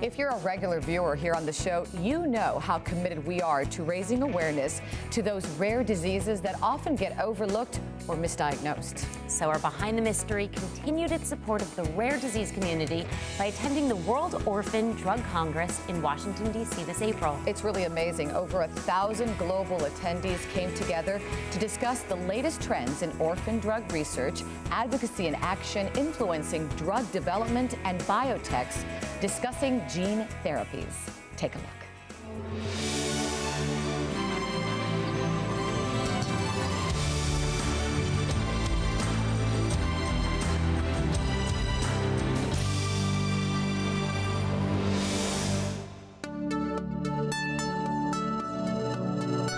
If you're a regular viewer here on the show, you know how committed we are to raising awareness to those rare diseases that often get overlooked or misdiagnosed. So our Behind the Mystery continued its support of the rare disease community by attending the World Orphan Drug Congress in Washington, D.C. this April. It's really amazing. Over 1,000 global attendees came together to discuss the latest trends in orphan drug research, advocacy and action influencing drug development, and biotechs discussing gene therapies. Take a look.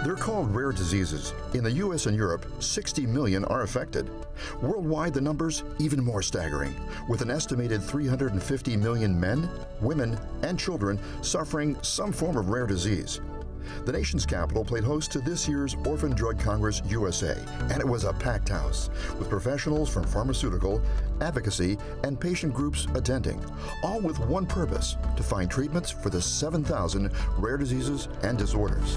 They're called rare diseases. In the U.S. and Europe, 60 million are affected. Worldwide, the number's even more staggering, with an estimated 350 million men, women, and children suffering some form of rare disease. The nation's capital played host to this year's Orphan Drug Congress USA, and it was a packed house, with professionals from pharmaceutical, advocacy, and patient groups attending, all with one purpose: to find treatments for the 7,000 rare diseases and disorders.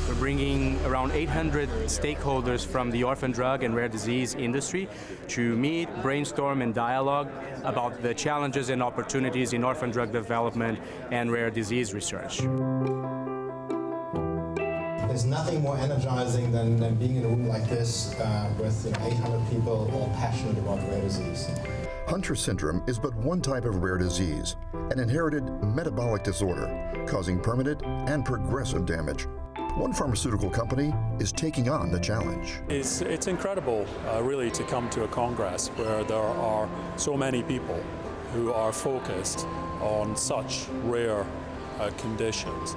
We're bringing around 800 stakeholders from the orphan drug and rare disease industry to meet, brainstorm, and dialogue about the challenges and opportunities in orphan drug development and rare disease research. There's nothing more energizing than being in a room like this with 800 people all passionate about rare disease. Hunter syndrome is but one type of rare disease, an inherited metabolic disorder causing permanent and progressive damage. One pharmaceutical company is taking on the challenge. It's incredible, really, to come to a Congress where there are so many people who are focused on such rare conditions.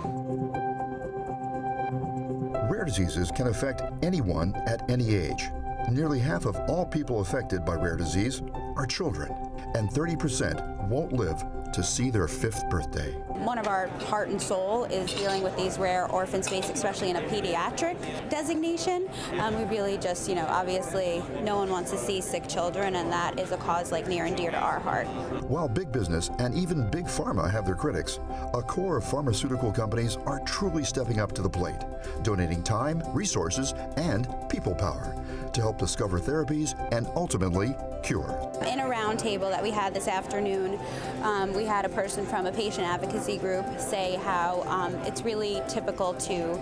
Rare diseases can affect anyone at any age. Nearly half of all people affected by rare disease are children, and 30% won't live to see their 5th birthday. One of our heart and soul is dealing with these rare orphan space, especially in a pediatric designation. We really just, obviously no one wants to see sick children, and that is a cause near and dear to our heart. While big business and even big pharma have their critics, a core of pharmaceutical companies are truly stepping up to the plate, donating time, resources, and people power to help discover therapies and ultimately cure. In a roundtable that we had this afternoon, we had a person from a patient advocacy group say how it's really typical to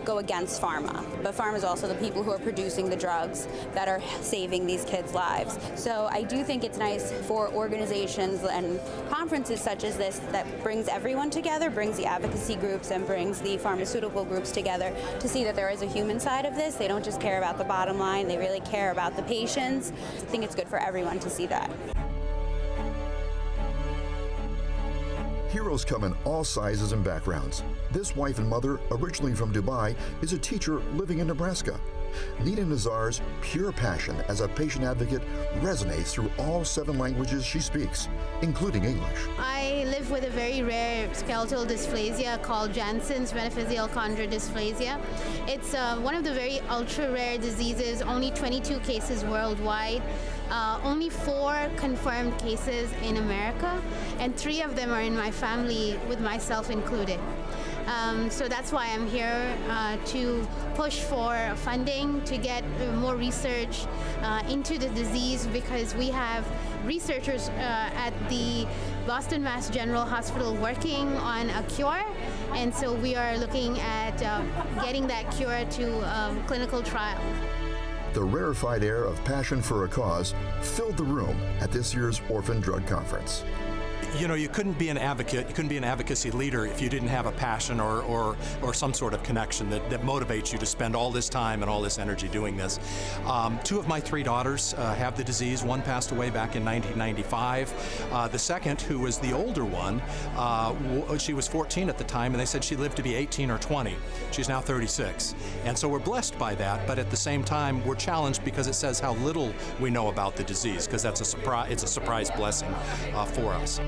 go against pharma, but pharma is also the people who are producing the drugs that are saving these kids' lives. So I do think it's nice for organizations and conferences such as this that brings everyone together, brings the advocacy groups and brings the pharmaceutical groups together to see that there is a human side of this. They don't just care about the bottom line, they really care about the patients. I think it's good for everyone to see that. Heroes come in all sizes and backgrounds. This wife and mother, originally from Dubai, is a teacher living in Nebraska. Neena Nizar's pure passion as a patient advocate resonates through all 7 languages she speaks, including English. I live with a very rare skeletal dysplasia called Jansen's metaphyseal chondrodysplasia. It's one of the very ultra-rare diseases, only 22 cases worldwide. Only 4 confirmed cases in America, and 3 of them are in my family, with myself included. So that's why I'm here to push for funding to get more research into the disease, because we have researchers at the Boston Mass General Hospital working on a cure, and so we are looking at getting that cure to clinical trial. The rarefied air of passion for a cause filled the room at this year's Orphan Drug Conference. You couldn't be an advocate, you couldn't be an advocacy leader if you didn't have a passion or some sort of connection that motivates you to spend all this time and all this energy doing this. 2 of my 3 daughters have the disease. One passed away back in 1995. The second, who was the older one, she was 14 at the time, and they said she lived to be 18 or 20. She's now 36. And so we're blessed by that, but at the same time, we're challenged because it says how little we know about the disease, because it's a surprise blessing for us.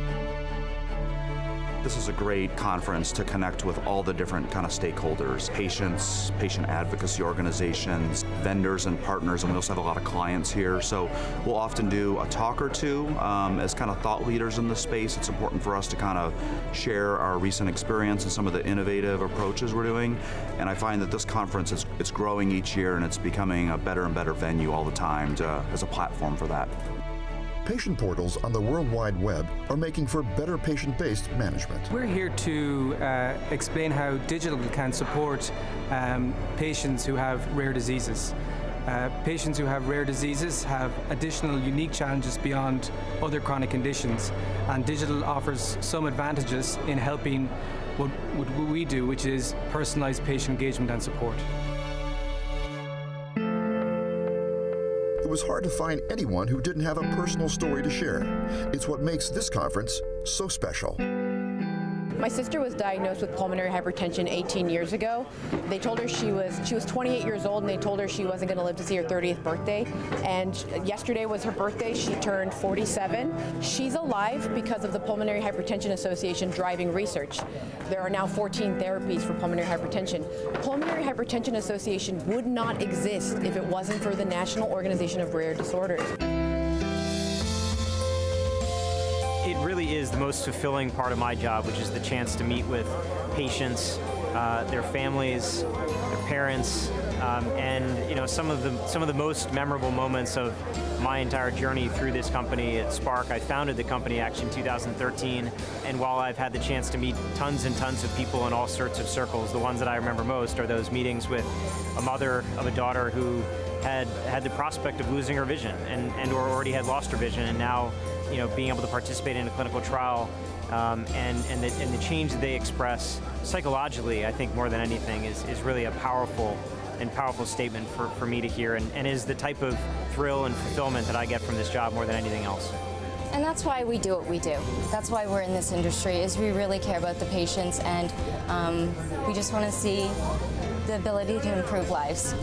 This is a great conference to connect with all the different kind of stakeholders, patients, patient advocacy organizations, vendors and partners, and we also have a lot of clients here. So we'll often do a talk or two as kind of thought leaders in the space. It's important for us to kind of share our recent experience and some of the innovative approaches we're doing. And I find that this conference it's growing each year, and it's becoming a better and better venue all the time as a platform for that. Patient portals on the World Wide Web are making for better patient-based management. We're here to explain how digital can support patients who have rare diseases. Patients who have rare diseases have additional unique challenges beyond other chronic conditions, and digital offers some advantages in helping what we do, which is personalized patient engagement and support. It was hard to find anyone who didn't have a personal story to share. It's what makes this conference so special. My sister was diagnosed with pulmonary hypertension 18 years ago. They told her she was 28 years old, and they told her she wasn't going to live to see her 30th birthday. And yesterday was her birthday. She turned 47. She's alive because of the Pulmonary Hypertension Association driving research. There are now 14 therapies for pulmonary hypertension. Pulmonary Hypertension Association would not exist if it wasn't for the National Organization of Rare Disorders. It really is the most fulfilling part of my job, which is the chance to meet with patients, their families, their parents, and some of the most memorable moments of my entire journey through this company at Spark. I founded the company actually in 2013, and while I've had the chance to meet tons and tons of people in all sorts of circles, the ones that I remember most are those meetings with a mother of a daughter who had the prospect of losing her vision and or already had lost her vision, and now being able to participate in a clinical trial and the change that they express psychologically, I think more than anything, is really a powerful statement for me to hear, and is the type of thrill and fulfillment that I get from this job more than anything else. And that's why we do what we do. That's why we're in this industry, is we really care about the patients, and we just want to see the ability to improve lives.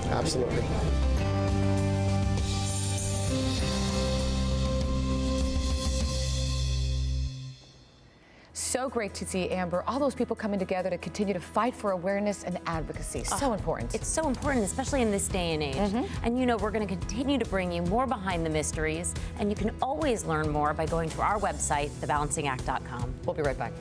Absolutely. So great to see, Amber, all those people coming together to continue to fight for awareness and advocacy. So important. It's so important, especially in this day and age. And we're going to continue to bring you more behind the mysteries, and you can always learn more by going to our website, thebalancingAct.com. We'll be right back.